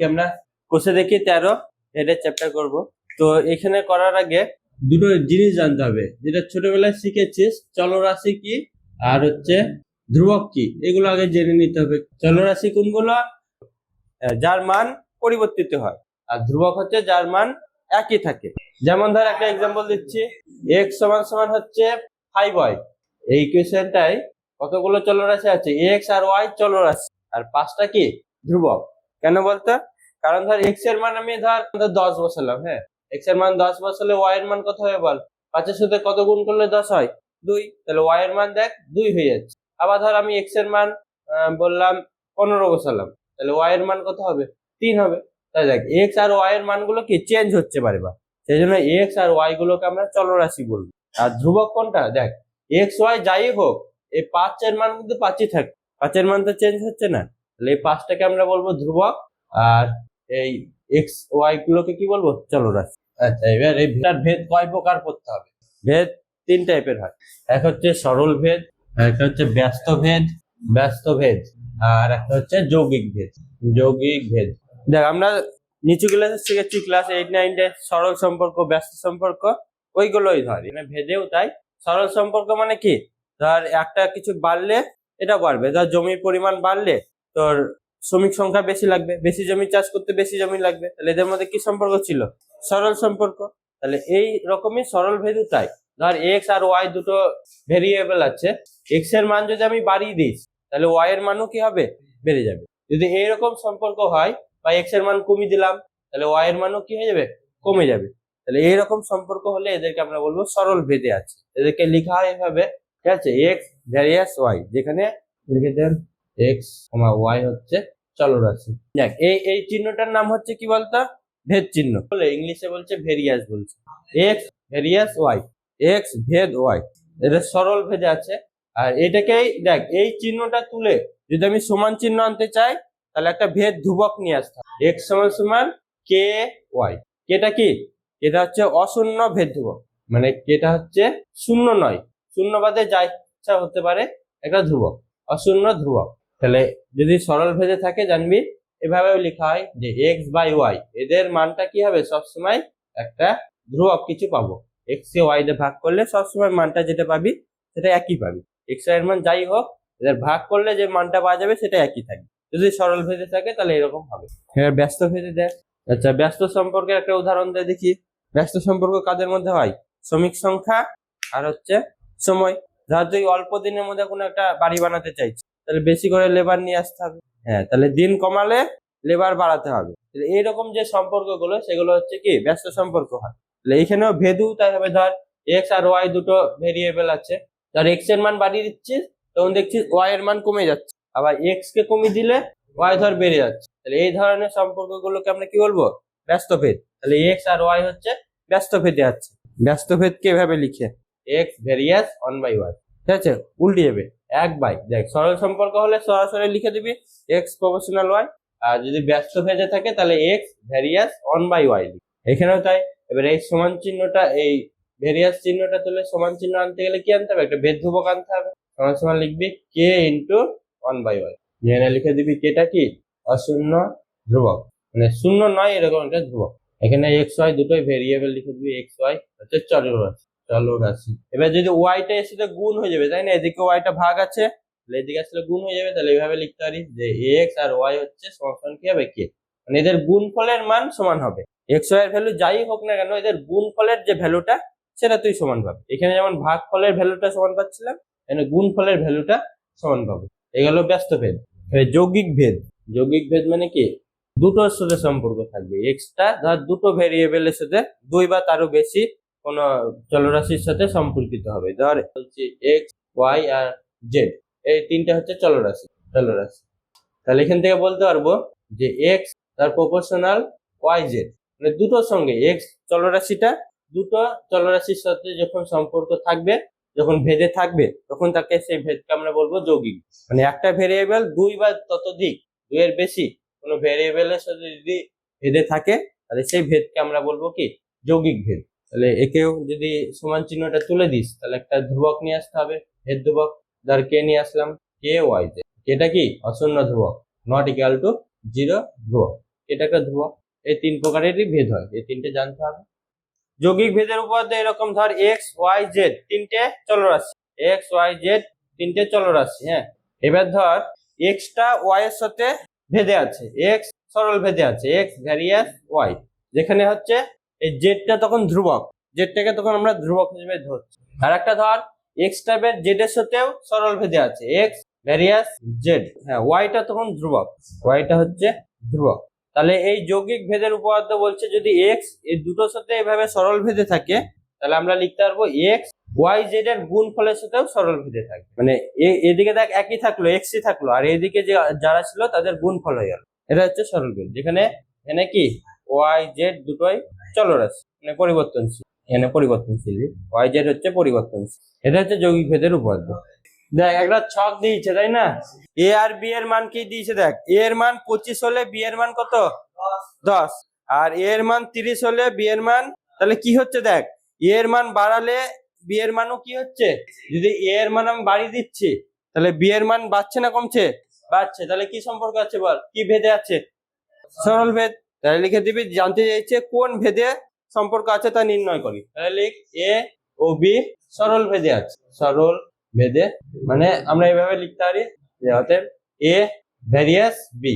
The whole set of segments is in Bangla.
আমরা কোষে দেখি 13 এটা চ্যাপ্টার করব। তো এখানে করার আগে দুটো জিনিস জানতে হবে, যেটা ছোটবেলায় শিখেছিস, চলরাশি কি আর হচ্ছে ধ্রুবক কি, এগুলো আগে জেনে নিতে হবে। চলরাশি কোনগুলো? যার মান পরিবর্তিত হয়, আর ধ্রুবক হচ্ছে যার মান একই থাকে। যেমন ধর একটা এক্সাম্পল দিচ্ছি, x সমান সমান হচ্ছে 5y। এই ইকুয়েশনটাই কতগুলো চলরাশি আছে? x আর y চলরাশি, আর 5টা কি ধ্রুবক। কেন বলতো? কারণ ধর x এর মান আমি ধর 10 বসালাম, হ্যাঁ, x এর মান 10 বসালে y এর মান কত হবে বল? 5 এর সাথে কত গুণ করলে 10 হয়? 2। তাহলে y এর মান দেখ 2 হয়ে যাচ্ছে। আবার ধর আমি x এর মান বললাম 15 বসালাম, তাহলে y এর মান কত হবে? 3 হবে। তাই দেখ x আর y এর মানগুলো কি চেঞ্জ হচ্ছে বারবার, সেই জন্য x আর y গুলোকে আমরা চলরাশি বলবো। আর ধ্রুবক কোনটা? দেখ x y যাই হোক, এই 5 এর মান কিন্তু 5ই থাকে, 5 এর মান তো চেঞ্জ হচ্ছে না, তাহলে এই 5টাকে আমরা বলবো ধ্রুবক, আর এই x y গুলোকে কি বলবো? চলরাশি। আচ্ছা, এবার এই ভেদ কয় প্রকার করতে হবে? ভেদ 3 টাইপের হয়। এক হচ্ছে সরল ভেদ, একটা হচ্ছে ব্যস্ত ভেদ, আর একটা হচ্ছে যৌগিক ভেদ। দেখ আমরা নিচু ক্লাসে শিখেছি, ক্লাস 8-9 সরল সম্পর্ক, ব্যস্ত সম্পর্ক, ওইগুলোই ধর মানে ভেদেও তাই। সরল সম্পর্ক মানে কি? ধর একটা কিছু বাড়লে এটা বাড়বে, ধর জমির পরিমাণ বাড়লে তোর শ্রমিক সংখ্যা বেশি লাগবে, বেশি জমি চাষ করতে বেশি জমি লাগবে, তাহলে এদের মধ্যে কি সম্পর্ক ছিল? সরল সম্পর্ক। তাহলে এই রকমই সরল ভেদও তাই। ধর এক্স আর ওয়াই দুটো ভেরিয়েবল আছে, এক্স এর মান যদি আমি বাড়িয়ে দিই তাহলে ওয়াই এর মানও কি হবে? বেড়ে যাবে। যদি এইরকম সম্পর্ক হয়, বা এক্স এর মান কমিয়ে দিলাম তাহলে ওয়াই এর মানও কি হয়ে যাবে? কমে যাবে। তাহলে এইরকম সম্পর্ক হলে এদেরকে আমরা বলবো সরল ভেদে আছে। এদেরকে লেখা হয় এভাবে, ঠিক আছে, এক্স ভ্যারিয়াস ওয়াই, যেখানে লিখে দেন এক্স ওয়াই হচ্ছে চলরাশি। দেখ এই চিহ্নটার নাম হচ্ছে কি বলতো? ভেদ চিহ্ন। বলে ইংলিশে বলছে ভেরিয়াস, বলছে এক্স ভেরিয়াস ওয়াই, এক্স ভেদ ওয়াই, এটা সরল ভেদে আছে। আর এটাকেই দেখ এই চিহ্নটা তুলে যদি আমি সমান চিহ্ন আনতে চাই, তাহলে একটা ভেদ ধ্রুবক নিয়ে আসতে হবে, এক্স সমান সমান কে ওয়াই। কেটা কি? এটা হচ্ছে অশূন্য ভেদ ধ্রুবক, মানে কেটা হচ্ছে শূন্য নয়, শূন্য বাদে যা ইচ্ছা হতে পারে, একটা ধ্রুবক, অশূন্য ধ্রুবক। তাহলে যদি সরল ভেদে থাকে জানবি এভাবেও লেখা হয় যে এক্স বাই ওয়াই, এদের মানটা কি হবে? সবসময় একটা ধ্রুবক কিছু পাবো। এক্স কে ওয়াই দিয়ে ভাগ করলে সবসময় মানটা যেটা পাবি সেটা একই পাবি। এক্স এর মান যাই হোক, এদের ভাগ করলে যে মানটা পাওয়া যাবে সেটা একই থাকবে। যদি সরল ভেদে থাকে তাহলে এরকম হবে। এবার ব্যস্ত ভেদে দেখ। আচ্ছা, ব্যস্ত সম্পর্কের একটা উদাহরণ দিয়ে দেখি। ব্যস্ত সম্পর্ক কাদের মধ্যে হয়? শ্রমিক সংখ্যা আর হচ্ছে সময়। ধর তুই অল্প দিনের মধ্যে কোনো একটা বাড়ি বানাতে চাইছিস, তাহলে বেশি করে লেবার নিয়ে আসতে হবে, হ্যাঁ, তাহলে দিন কমালে লেবার বাড়াতে হবে। এইরকম যে সম্পর্কগুলো সেগুলো হচ্ছে কি ব্যস্ত সম্পর্ক হয়। তাহলে এইখানেও ভেদু তাই হবে। ধর এক্স আর ওয়াই দুটো ভেরিয়েবল আছে, ধর এক্স এর মান বাড়িয়ে দিচ্ছিস তখন দেখছিস ওয়াই এর মান কমে যাচ্ছে, আবার এক্স কে কমিয়ে দিলে ওয়াই ধর বেড়ে যাচ্ছে। তাহলে এই ধরনের সম্পর্কগুলোকে আমরা কি বলবো? ব্যস্ত ভেদ। তাহলে এক্স আর ওয়াই হচ্ছে ব্যস্ত ভেদে আছে। ব্যস্ত ভেদকে এভাবে লিখে এক্স ভেরিয়াস 1/y, ঠিক আছে, উল্টে যাবে 1/, দেখ সরল সম্পর্ক হলে সরাসরি লিখে দিবি এক্স প্রপোর্শনাল ওয়াই, আর যদি ব্যস্ত ভেদে থাকে তাহলে এক্স ভেরিয়াস 1/y। এখানেও তাই। এবার এই সমান চিহ্নটা, এই ভেরিয়াস চিহ্নটা তুলে সমান চিহ্ন আনতে গেলে কি আনতে হবে? একটা ভেদ ধ্রুবক আনতে হবে। সমান সমান লিখবি কে ইন্টু 1/y, এখানে লিখে দিবি কেটা কি? অশূন্য ধ্রুবক, মানে শূন্য নয় এরকম একটা ধ্রুবক। এখানে এক্স ওয়াই দুটোই ভেরিয়েবল লিখে দিবি, এক্স ওয়াই হচ্ছে চলরাশি। এবার যদি ওয়াইটা এর সাথে গুণ হয়ে যাবে, তাই না, এদিকে ওয়াইটা ভাগ আছে, তাহলে এদিকে আসলে গুণ হয়ে যাবে। তাহলে এইভাবে লিখতে পারি যে এক্স আর ওয়াই হচ্ছে সমান কি হবে? কে, মানে এদের গুণফলের মান সমান হবে। এক্স ওয়াই এর ভ্যালু যাই হোক না কেন, এদের গুণফলের যে ভ্যালুটা সেটা তুই সমান পাবে। এখানে যেমন ভাগ ফলের ভ্যালুটা সমান পাচ্ছিলাম, এখানে গুণফলের ভ্যালুটা সমান পাবো। এগুলো ব্যস্ত ভেদ। যৌগিক ভেদ, যৌগিক ভেদ মানে কি? দুটোর সাথে সম্পর্ক থাকবে, এক্সট্রা ধর দুটো ভেরিয়েবলের সাথে দুই বা তারও বেশি কোন চলরাশির সাথে সম্পর্কিত হবে। ধর বলছি এক্স ওয়াই আর জেড, এই তিনটা হচ্ছে চলরাশি। তাহলে এখান থেকে বলতে পারবো যে এক্স তার প্রপোর্শনাল ওয়াই জেড, মানে দুটোর সঙ্গে এক্স চলরাশিটা দুটো চলরাশির সাথে যখন সম্পর্ক থাকবে, যখন ভেদে থাকবে, তখন তাকে সেই ভেদকে আমরা বলবো যৌগিক। মানে একটা ভেরিয়েবল দুই বা ততোধিক, দুইয়ের বেশি কোনো ভেরিয়েবলের সাথে যদি ভেদে থাকে, তাহলে সেই ভেদকে আমরা বলবো কি? যৌগিক ভেদ। তাহলে একেও যদি সমান চিহ্নটা তুলে দিস, তাহলে একটা ধ্রুবক নিয়ে আসতে হবে, ভেদ ধ্রুবক। ধর কে নিয়ে আসলাম, কে ওয়াই জেড, এটা কি? অশূন্য ধ্রুবক, নট ইকুয়াল টু 0 ধ্রুবক। এটা একটা ধ্রুবক। এই 3 প্রকারেরই ভেদ হয়, এই 3টে জানতে হবে। যৌগিক ভেদের উপপাদ্য এরকম, ধর এক্স ওয়াই জেড 3টে চলরাশি, এক্স ওয়াই জেড 3টে চলরাশি। হ্যাঁ, এবার ধর এক্সটা ওয়াই এর সাথে ভেদে আছে, এক্স সরল ভেদে আছে, এক্স ভ্যারিয়াস ওয়াই, যেখানে হচ্ছে এই জেডটা তখন ধ্রুবক, জেডটাকে তখন আমরা ধ্রুবক হিসেবে ধরছি। আর একটা ধর এক্সটা জেড এর সাথেও সরল ভেদে আছে, এক্স ভ্যারিয়াস জেড, হ্যাঁ ওয়াইটা তখন ধ্রুবক, ওয়াইটা হচ্ছে ধ্রুবক। তাহলে এই যৌগিক ভেদের উপপাদ্য বলছে যদি এক্স এই দুটোর সাথে এভাবে সরল ভেদে থাকে, তাহলে আমরা লিখতে পারবো এক্স ওয়াই জেড এর গুণফলের সাথেও সরল ভেদে থাকে। মানে এদিকে দেখ একই থাকলো, এক্সই থাকলো, আর এদিকে যে যারা ছিল তাদের গুণফল হয়ে গেল, এটা হচ্ছে সরল ভেদ। যেখানে এখানে কি ওয়াই জেড দুটোই চলরাশি, মানে পরিবর্তনশীল, এখানে পরিবর্তনশীল, ওয়াই জেড হচ্ছে পরিবর্তনশীল। এটা হচ্ছে যৌগিক ভেদের উপপাদ্য। দেখ একটা ছক দিয়েছে তাই না, এ আর বি এর মান কি দিয়েছে, দেখ এ এর মান 25 হলে বি এর মান কত 10, আর এ এর মান 30 হলে বি এর মান, তাহলে কি হচ্ছে দেখ এ এর মান বাড়ালে বি এর মানও কি হচ্ছে, যদি এ এর মান আমি বাড়িয়ে দিচ্ছি তাহলে বি এর মান বাড়ছে না কমছে, বাড়ছে। তাহলে কি সম্পর্ক আছে বল, কি ভেদে আছে, সরল ভেদ। তাহলে লিখে দিবি, জানতে চাইছে কোন ভেদে সম্পর্ক আছে তা নির্ণয় করি, তাহলে লিখ এ ও বি সরল ভেদে আছে, সরল ভেদে, মানে আমরা এভাবে লিখতে পারি যে অতএব এ ভ্যারিয়াস বি,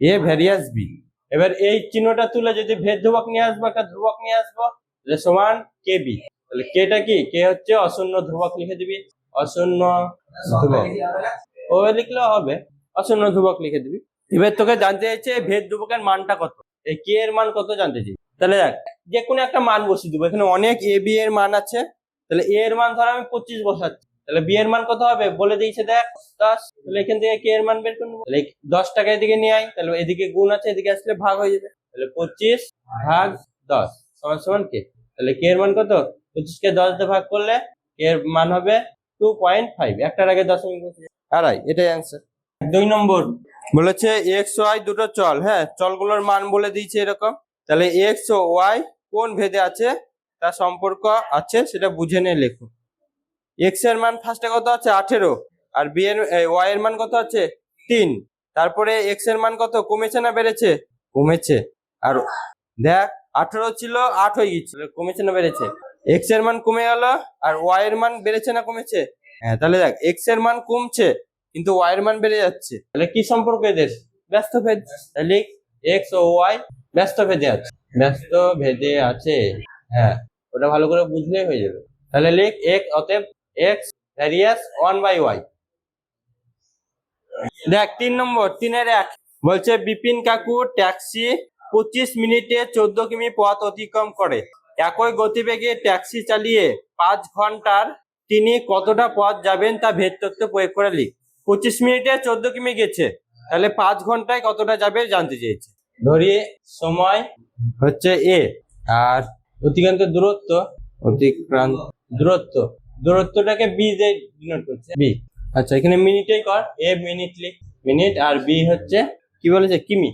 এ ভ্যারিয়াস বি। এবার এই চিহ্নটা তুলে যদি ভেদ ধ্রুবক নিয়ে আসবো, একটা ধ্রুবক নিয়ে আসবো, তাহলে সমান কে বি, তাহলে কেটা কি, কে হচ্ছে অশূন্য ধ্রুবক, লিখে দিবি অশূন্য ধ্রুবক, ও লিখলেও হবে, অশূন্য ধ্রুবক লিখে দিবি। এবার তোকে জানতে চাইছে ভেদ ধ্রুবকের মানটা কত, এই কে এর মান কত জানতে চাই, তাহলে দেখ যে কোনো একটা মান বসিয়ে দেবো, এখানে অনেক এ বি এর মান আছে, তাহলে এ এর মান ধর আমি 25 বসাচ্ছি, তাহলে বি এর মান কত হবে বলে দিয়েছে দেখ 10, তাহলে এখান থেকে কে এর মান বের করে নেবো, তাহলে 10 টাকা এদিকে নিয়ে আই, তাহলে এদিকে গুণ আছে, এদিকে আসলে ভাগ হয়ে যাবে, তাহলে 25 ভাগ 10 সমান সমান কে, তাহলে কে এর মান কত, 25 কে 10 দিয়ে ভাগ করলে কে এর মান হবে 2.5, একটার আগে দশমিক বসে আড়াই, এটাই অ্যান্সার। 2 নম্বর বলেছে এক্স ওয়াই দুটো চল, হ্যাঁ চলগুলোর মান বলে দিয়েছে এরকম, তাহলে এক্স ও ওয়াই কোন ভেদে আছে তার সম্পর্ক আছে সেটা বুঝে নিয়ে লেখো। এক্স এর মান ফার্স্টে কত আছে 18, আর বি এর ওয়াই এর মান কত আছে 3, তারপরে এক্স এর মান কত কমেছে না বেড়েছে, কমেছে, আর দেখ 18 ছিল 8 হয়ে গেছিল, কমেছে না বেড়েছে, এক্স এর মান কমে গেল আর ওয়াই এর মান বেড়েছে না কমেছে, হ্যাঁ তাহলে দেখ এক্স এর মান কমছে কিন্তু ওয়াই এর মান বেড়ে যাচ্ছে, তাহলে কি সম্পর্ক এদের, ব্যস্ত ভেদ, তাহলে এক্স ও ওয়াই ব্যস্ত ভেদে আছে, ব্যস্ত ভেদে আছে, হ্যাঁ ওটা ভালো করে বুঝলেই হয়ে যাবে। তাহলে লিখ এক, অতএব এক্স ভ্যারিয়াস 1/y। দেখ 3 নম্বর 3-এর 1 বলছে বিপিন কাকু ট্যাক্সি 25 মিনিটে 14 কিমি পথ অতিক্রম করে, একই গতিবেগে ট্যাক্সি চালিয়ে 5 ঘন্টার তিনি কতটা পথ যাবেন তা ভেদ তত্ত্ব প্রয়োগ করে লিখ। 25 মিনিটে 14 কিমি গেছে, তাহলে 5 ঘন্টায় কতটা যাবে জানতে চেয়েছে। ধরি সময় হচ্ছে এ, আর অতিক্রান্ত দূরত্ব, অতিক্রান্ত দূরত্ব, দূরত্বটাকে বি দিয়ে ডিনোট করছে, বি। আচ্ছা এখানে মিনিটেই কর, এ মিনিট লিখ, মিনিট, আর বি হচ্ছে কি বলেছে কিমি।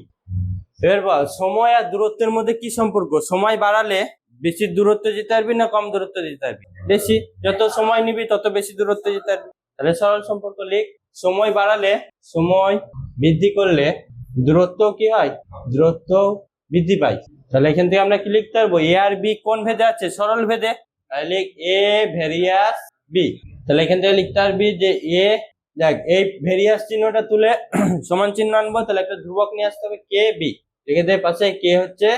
এবার বল সময় আর দূরত্বের মধ্যে কি সম্পর্ক, সময় বাড়ালে বেশি দূরত্ব যেতে পারবি না কম দূরত্ব যেতে পারবি, বেশি, যত সময় নিবি তত বেশি দূরত্ব যেতে পারবি, তাহলে সরল সম্পর্ক লিখ, সময় বাড়ালে, সময় বৃদ্ধি করলে দূরত্ব কি হয়, দূরত্ব বৃদ্ধি পায়। তাহলে এখান থেকে আমরা কি লিখতে পারবো, এ আর বি কোন ভেদে আছে, সরল ভেদে, তাহলে এ ভ্যারিয়াস বি, তাহলে এখান থেকে লিখতে পারবি যে এ, দেখ এই ভ্যারিয়াস চিহ্নটা তুলে সমান চিহ্ন আনবো, তাহলে একটা ধ্রুবক নিয়ে আসতে হবে কে বি, লিখে দেয় পাশে কে হচ্ছে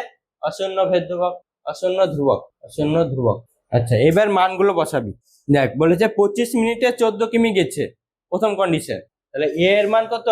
অশূন্য ভেদ ধ্রুবক, অশূন্য ধ্রুবক, অশূন্য ধ্রুবক। আচ্ছা এবার মানগুলো বসাবি, দেখ বলেছে 25 মিনিটে 14 কিমি গেছে, প্রথম কন্ডিশন, তাহলে এ এর মান কত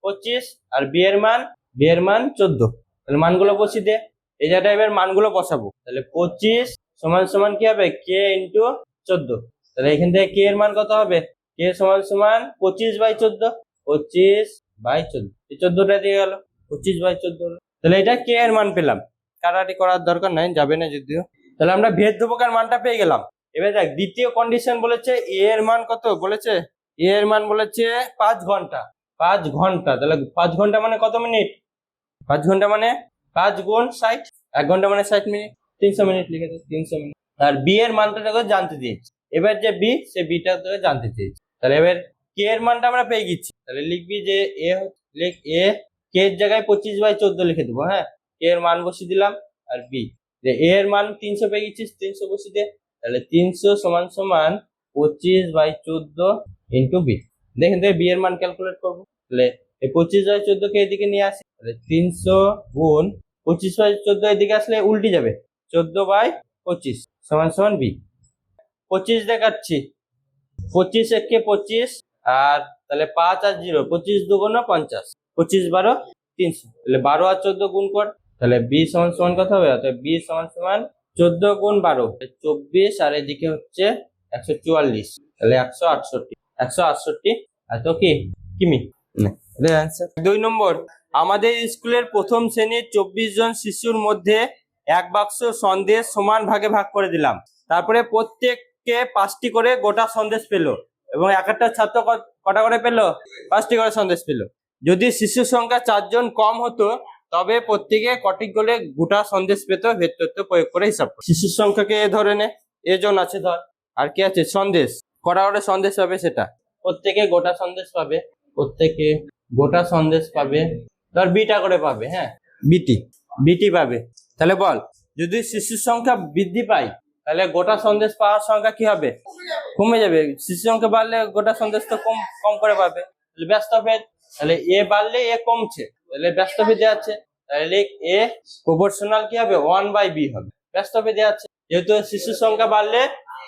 25 আর বি এর মান 14, তাহলে মানগুলো বসিয়ে দে, এই জায়গাটা এবার মানগুলো বসাবো, তাহলে 25 সমান সমান কি হবে কে ইন্টু 14, তাহলে এখান থেকে কে এর মান কত হবে, কে সমান সমান 25/14, 25/14, এই 14টা দিয়ে গেল 25/14, তাহলে এটা কে এর মান পেলাম, কাটাকাটি করার দরকার নাই, যাবে না যদিও। তাহলে আমরা ভেদ ধ্রুবকের মানটা পেয়ে গেলাম। এবার দেখ দ্বিতীয় কন্ডিশন বলেছে এ এর মান কত বলেছে, এ এর মান বলেছে 5 ঘন্টা, 5 ঘন্টা, তাহলে 5 ঘন্টা মানে কত মিনিট, 5 ঘন্টা মানে 5 গুণ 60, 1 ঘন্টা মানে 60 মিনিট, 300 মিনিট লিখে দে, 300 মিনিট। আর বি এর মানটা তোকে জানতে দিয়েছি, এবার যে বি সে বিটা তোকে জানতে চেয়েছি, তাহলে এবার কে এর মানটা আমরা পেয়ে গেছি, তাহলে লিখবি যে এ, লিখ এ, কে এর জায়গায় 25/14 লিখে দেবো, হ্যাঁ কে এর মান বসিয়ে দিলাম, আর বি যে এ এর মান 300 পেয়ে গেছিস, 300 বসিয়ে দে। তাহলে 300 সমান সমান 25/14 ইন্টু বি। দেখেন বি এর মান ক্যালকুলেট করবো। তাহলে এই 25/14 কে এদিকে নিয়ে আসি, তাহলে 300 গুণ 25/14 এদিকে আসলে উল্টে যাবে, 14/25 সমান সমান বি। 25 দেখাচ্ছি, 25 একে 25, আর তাহলে 5 আর 0, 25 দুগুণ 50, 25 12 300। তাহলে 12 আর 14 গুণ কর, তাহলে বি সমান সমান কত হবে? অর্থাৎ বি সমান সমান 14 গুণ 12 24, আর এদিকে হচ্ছে 144, তাহলে 168, 168 এত কি কিমি। এটাই অ্যান্সার। 2 নম্বর, আমাদের স্কুলের প্রথম শ্রেণীর 24 জন শিশুর মধ্যে এক বাক্স সন্দেশ সমান ভাগে ভাগ করে দিলাম। তারপরে প্রত্যেককে 5টি করে গোটা সন্দেশ পেলো, এবং এক একটা ছাত্র কটা করে পেলো? 5টি করে সন্দেশ পেলো। যদি শিশুর সংখ্যা 4 জন কম হতো, তবে প্রত্যেকে কটি করে গোটা সন্দেশ পেত? ভেদ তথ্য প্রয়োগ করে হিসাব কর। শিশুর সংখ্যাকে ধরে নে, এজন আছে ধর, আর কি আছে? সন্দেশ। কটা করে সন্দেশ পাবে সেটা? প্রত্যেকে গোটা সন্দেশ পাবে, প্রত্যেকে গোটা সন্দেশ পাবে, ধর বিটা করে পাবে। হ্যাঁ, বিটি পাবে। তাহলে বল, যদি শিশুর সংখ্যা বৃদ্ধি পায়, তাহলে গোটা সন্দেশ পাওয়ার সংখ্যা কি হবে? কমে যাবে। শিশুর সংখ্যা বাড়লে গোটা সন্দেশ তো কম কম করে পাবে। তাহলে ব্যস্তভেদ, তাহলে এ বাড়লে এ কমছে, তাহলে ব্যস্তভেদে আছে। তাহলে এ প্রপোর্শনাল কি হবে? 1/b হবে, ব্যস্তভেদে আছে। যেহেতু শিশুর সংখ্যা বাড়লে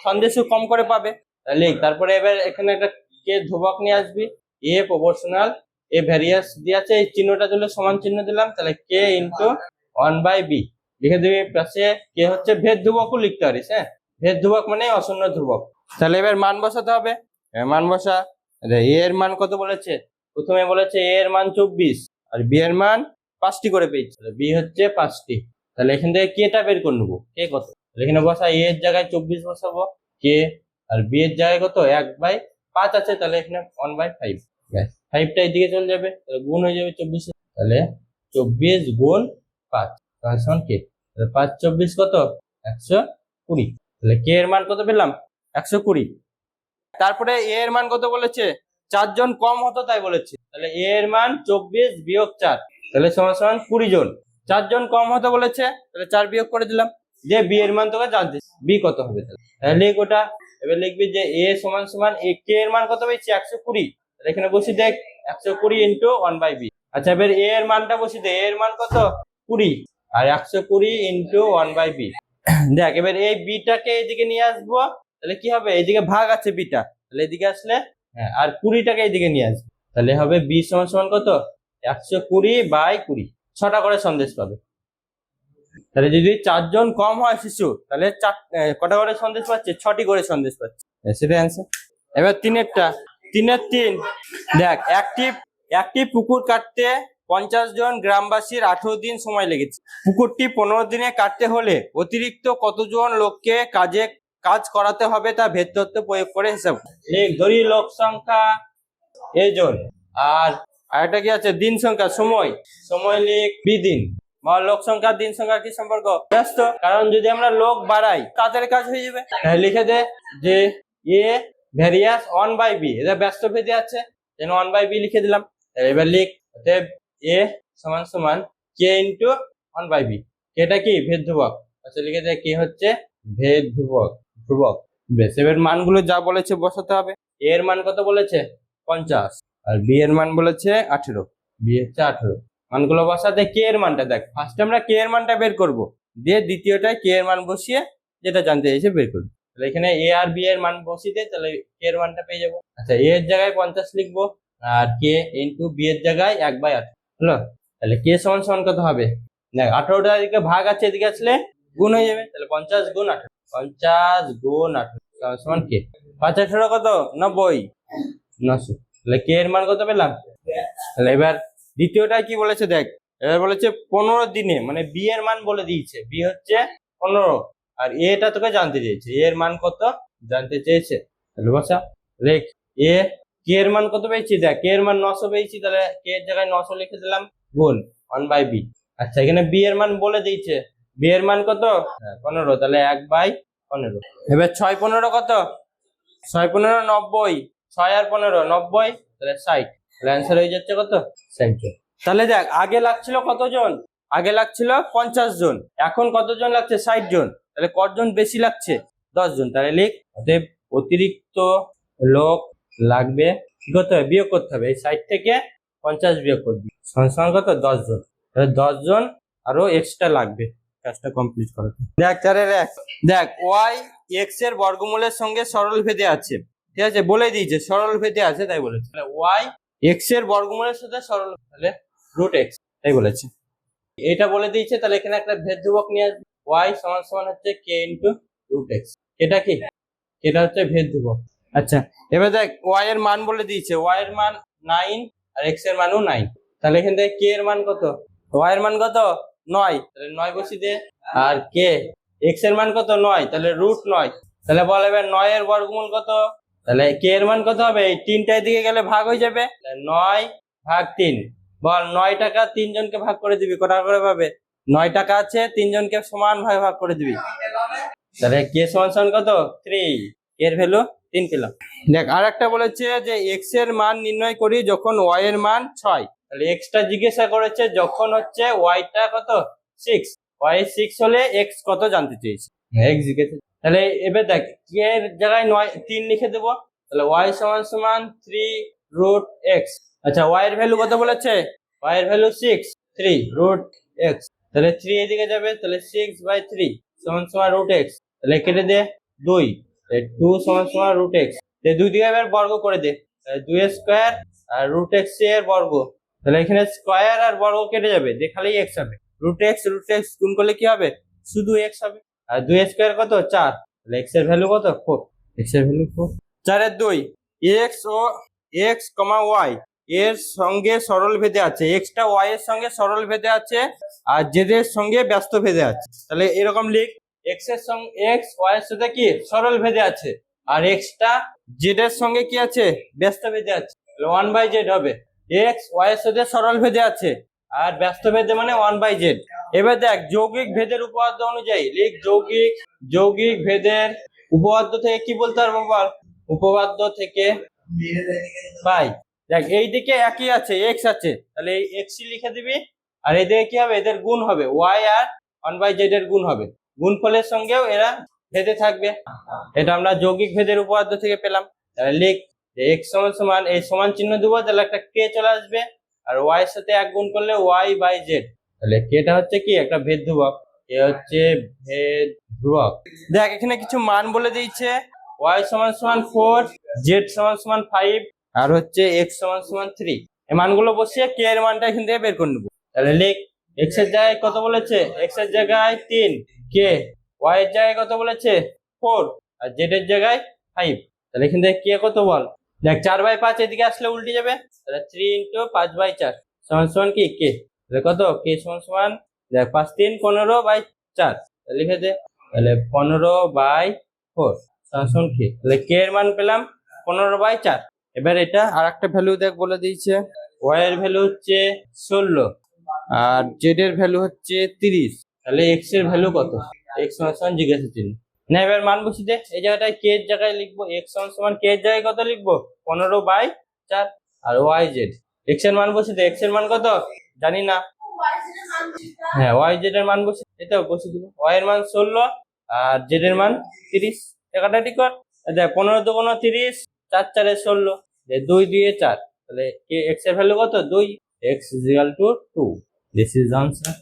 সন্দেশও কম করে পাবে, তাহলে তারপরে এবার এখানে একটা কে ধ্রুবক নিয়ে আসবি, এ প্রপোর্শনাল এ ভ্যারিয়াস দিয়ে আছে, এই চিহ্নটা দিলে সমান চিহ্ন দিলাম, তাহলে কে ইন্টু 1/b লিখে দিবি। পাশে কে হচ্ছে ভেদ ধ্রুবকও লিখতে পারিস। হ্যাঁ, ভেদ ধ্রুবক মানে অশূন্য ধ্রুবক। তাহলে এবার মান বসাতে হবে, মান বসা। এ এর মান কত বলেছে? প্রথমে বলেছে এ এর মান 24, আর বি এর মান 5টি করে পেয়েছে, বি হচ্ছে 5টি। তাহলে এখান থেকে কেটা বের করে নেবো, কে কত? এখানে বসা, এ এর জায়গায় 24 বসাবো, কে, আর বি এর জায়গায় কত? 1/5 আছে, তাহলে এখানে 1/5, 5টা এদিকে চলে যাবে, গুণ হয়ে যাবে 24। তাহলে 24 গুণ 5 সমান কে, 5 24 কত? 120। তাহলে কে এর মান কত পেলাম? 120। তারপরে এ এর মান কত বলেছে? 4 জন কম হতো তাই বলেছে, তাহলে এ এর মান 24 বিয়োগ 4, তাহলে সমান সমান 20 জন। 4 জন কম হতো বলেছে, তাহলে 4 বিয়োগ করে দিলাম। যে বি এর মান তোকে জানতে, বি কত হবে? তাহলে লিখ ওটা। এবার লিখবি যে এ সমান সমান এ কে এর মান কত পেয়েছি? 120। তাহলে এখানে বসি দেখ, 120 ইন্টু 1/b। আচ্ছা, এবার এ এর মানটা বসি দে, এ এর মান কত? 20, আর 120 ইন্টু 1/b। দেখ, এবার এই বিটাকে এদিকে নিয়ে আসবো, তাহলে কি হবে? এইদিকে ভাগ আছে বিটা, তাহলে এদিকে আসলে, হ্যাঁ, আর 20টাকে এইদিকে নিয়ে আসবো, তাহলে হবে বি সমান সমান কত? 120/20। 6টা করে সন্দেশ পাবে। তাহলে যদি 4 জন কম হয় শিশু, তাহলে কটা করে সন্দেশ পাচ্ছে? 6টি করে সন্দেশ পাচ্ছে। সেটা অ্যান্সার। এবার 3 দেখ, একটি পুকুর কাটতে 50 জন গ্রামবাসীর 18 দিন সময় লেগেছে। পুকুরটি 15 দিনে কাটতে হলে অতিরিক্ত কতজন লোককে কাজ করাতে হবে তা ভেদ তত্ত্ব প্রয়োগ করে হিসাব লিখ। ধরি লোক সংখ্যা এজন, আর আরেকটা কি আছে? দিন সংখ্যা, সময় লিখ দিন। লোক সংখ্যা দিন সংখ্যা কি সম্পর্ক? ব্যস্ত। কারণ যদি আমরা লোক বাড়াই, তাড়াতাড়ি কাজ হয়ে যাবে। লিখে দে যে এ ভ্যারিয়াস 1/b, এটা ব্যস্ত ভেদে আছে, যেন 1/b লিখে দিলাম। এবার লিখ এ সমান সমান কে ইন্টু 1/b। এটা কি? ভেদ ধ্রুবক। আচ্ছা, লিখে দে কে হচ্ছে ভেদ ধ্রুবক। বেশ, এবার মানগুলো যা বলেছে বসাতে হবে। এ এর মান কত বলেছে? 50, আর বি এর মান বলেছে 18, বি হচ্ছে 18। মানগুলো বসাতে কে এর মানটা দেখ, ফার্স্টে আমরা কে এর মানটা বের করব, দিয়ে দ্বিতীয়টায় কে এর মান বসিয়ে যেটা জানতে চাইছে বের করব। তাহলে এখানে এ আর বি এর মান বসিয়ে দে, তাহলে কে এর মানটা পেয়ে যাবো। আচ্ছা, এ এর জায়গায় 50 লিখবো, আর কে ইন্টু বি এর জায়গায় 1/8 হলো। তাহলে কে সমান সমান কত হবে? দেখ, 18টা এদিকে ভাগ আছে, এদিকে আসলে গুণ হয়ে যাবে, তাহলে 50 গুণ 18, 50 গুণ 18 সমান কে। 5 18 কত? 90, 900। তাহলে কে এর মান কত পেলাম? তাহলে এবার দ্বিতীয়টা কি বলেছে দেখ, এবার বলেছে 15 দিনে, মানে বি এর মান বলে দিয়েছে, বি হচ্ছে 15, আর এটা তোকে জানতে চেয়েছে, এর মান কত জানতে চেয়েছে। তাহলে বসা, লেখ এ কে এর মান কত পেয়েছি? দেখ, কে এর মান 900 পেয়েছি, তাহলে কে এর জায়গায় 900 লিখে দিলাম, গুণ 1/b। আচ্ছা, এখানে বি এর মান বলে দিয়েছে, বি এর মান কত? 15, তাহলে 1/15। এবার 6 15 কত? 6 15 90, 6 আর 15 90, তাহলে 60। তাহলে অ্যান্সার হয়ে যাচ্ছে কত? 60। তাহলে দেখ, আগে লাগছিল কতজন? আগে লাগছিল 50 জন, এখন কতজন লাগছে? 60 জন। তাহলে কতজন বেশি লাগছে? 10 জন। তাহলে লিখ অতএব অতিরিক্ত লোক লাগবে, কি করতে হবে? বিয়োগ করতে হবে। এই 60 থেকে 50 বিয়োগ করবি, সমান কত? 10 জন। তাহলে 10 জন আরো এক্সট্রা লাগবে কাজটা কমপ্লিট করতে। দেখ তাহলে দেখ ওয়াই এক্স এর বর্গমূলের সঙ্গে সরল ভেদে আছে, ঠিক আছে, বলে দিয়েছে সরল ভেদে আছে তাই বলেছে। তাহলে ওয়াই এক্স এর বর্গমূলের সাথে সরল, তাহলে রুট এক্স তাই বলেছে। এটা বলে দিয়েছে, তাহলে এখানে একটা ভেদ ধ্রুবক নিয়ে আসবে। ওয়াই সমান সমান হচ্ছে কে ইন্টু রুট এক্স। এটা কি? এটা হচ্ছে ভেদ ধ্রুবক। আচ্ছা, এবার দেখ ওয়াই এর মান বলে দিয়েছে, ওয়াই এর মান 9 আর এক্স এর মানও 9। তাহলে এখান থেকে কে এর মান কত? ওয়াই এর মান কত? 9, তাহলে 9 বসিয়ে দে। আর কে এক্স এর মান কত? 9, তাহলে রুট 9। তাহলে বল এবার 9 এর বর্গমূল কত? তাহলে কে এর মান কত হবে? এই 3টার দিকে গেলে ভাগ হয়ে যাবে, 9 ভাগ 3। বল 9 টাকা 3 জনকে ভাগ করে দিবি, কটা করে পাবে? 9 টাকা আছে, 3 জনকে সমান ভাগে ভাগ করে দিবি। তাহলে কে সমান সমান কত? 3। এর ভ্যালু 3 পেলাম। দেখ আর একটা বলেছে যে এক্স এর মান নির্ণয় করি যখন ওয়াই এর মান 6। তাহলে এক্সটা জিজ্ঞাসা করেছে যখন হচ্ছে ওয়াইটা কত? 6। ওয়াই 6 হলে এক্স কত জানতে চেয়েছে, এক্স জিজ্ঞাসা। তাহলে এবার দেখ কে এর জায়গায় 3 লিখে দেবো। তাহলে ওয়াই সমান সমান 3 রুট এক্স। আচ্ছা ওয়াই এর ভ্যালু কত বলেছে? ওয়াই এর ভ্যালু 6, 3 রুট এক্স। তাহলে 3 এদিকে যাবে, তাহলে 6/3 সমান সমান রুট এক্স। তাহলে কেটে দে 2, 2 সমান সমান রুট এক্স। 2 দিকে এবার বর্গ করে দে, 2 স্কোয়ার আর রুট এক্স এর বর্গ। তাহলে এখানে স্কোয়ার আর বর্গ কেটে যাবে, দেখালেই এক্স হবে। রুট এক্স গুণ করলে কি হবে? শুধু এক্স হবে। আর 2 স্কোয়ার কত? 4। তাহলে এক্স এর ভ্যালু কত? 4। এক্স এর ভ্যালু 4। 4/2 এক্স ও এক্স কমা ওয়াই এর সঙ্গে সরল ভেদে আছে। এক্সটা ওয়াই এর সঙ্গে সরল ভেদে আছে আর জেড এর সঙ্গে ব্যস্ত ভেদে আছে। তাহলে এরকম লিখ, এক্স এর সঙ্গে এক্স ওয়াই এর সাথে কি সরল ভেদে আছে, আর এক্সটা জেড এর সঙ্গে কি আছে? ব্যস্ত ভেদে আছে। তাহলে 1/z হবে। এক্স ওয়াই এর সাথে সরল ভেদে আছে আর ব্যস্ত ভেদে মানে 1/z। এবার দেখ যৌগিক ভেদের উপপাদ্য অনুযায়ী লিখ, যৌগিক ভেদের উপপাদ্য থেকে কি বলতে পারবো বল? উপপাদ্য থেকে পাই। দেখ এইদিকে একই আছে, এক্স আছে, তাহলে এই এক্স লিখে দিবি। আর এদিকে কি হবে? এদের গুণ হবে, ওয়াই আর 1/z এর গুণ হবে। গুণফলের সঙ্গেও এরা ভেদে থাকবে। এটা আমরা যৌগিক ভেদের উপপাদ্য থেকে পেলাম। তাহলে লিখ এক্স সমান সমান, এই সমান চিহ্ন দেবো, তাহলে একটা কে চলে আসবে, আর ওয়াই এর সাথে 1 গুণ করলে y/z। তাহলে কেটা হচ্ছে কি? একটা ভেদ ধ্রুবক। এ হচ্ছে ভেদ ধ্রুবক। দেখ এখানে কিছু মান বলে দিয়েছে, y সমান সমান 4, z সমান সমান 5 আর হচ্ছে x সমান সমান 3। এই মানগুলো বসিয়ে কে এর মানটা এখান থেকে বের করে নেবো। তাহলে লিখ x এর জায়গায় কত বলেছে? x এর জায়গায় 3 কে, y এর জায়গায় কত বলেছে? 4 আর z এর জায়গায় 5। তাহলে এখান থেকে কে কত বল? দেখ 4/5 এদিকে আসলে উল্টে যাবে, তাহলে 3 × 5/4 সমান সমান কি কে। তাহলে কত? কে সমান সমান দেখ 5 3 15/4 লিখে দে। তাহলে 15/4 সমান সমান কে। তাহলে কে এর মান পেলাম 15/4। এবার এটা আর একটা ভ্যালু দেখ বলে দিয়েছে, ওয়াই এর ভ্যালু হচ্ছে 16 আর জেড এর ভ্যালু হচ্ছে 30। তাহলে এক্স এর ভ্যালু কত? এক্স সমান সমান জিজ্ঞাসা চিহ্ন। না এবার মান বসিয়ে দে, এই জায়গাটায় কে এর জায়গায় লিখবো, এক্স সমান সমান কে এর জায়গায় কত লিখবো? 15/4 আর ওয়াই জেড। এক্স এর মান বসিয়ে দে, এক্স এর মান কত জানি না। হ্যাঁ ওয়াই জেড এর মান বসিয়ে, এটা বসিয়ে দিব। ওয়াই এর মান 16 আর জেড এর মান 30। কাটাকাটি কর, দেখ 15 × 30, 4 4 16, 2 2 4। তাহলে এক্স এর ভ্যালু কত? 2। x = 2। This is answer.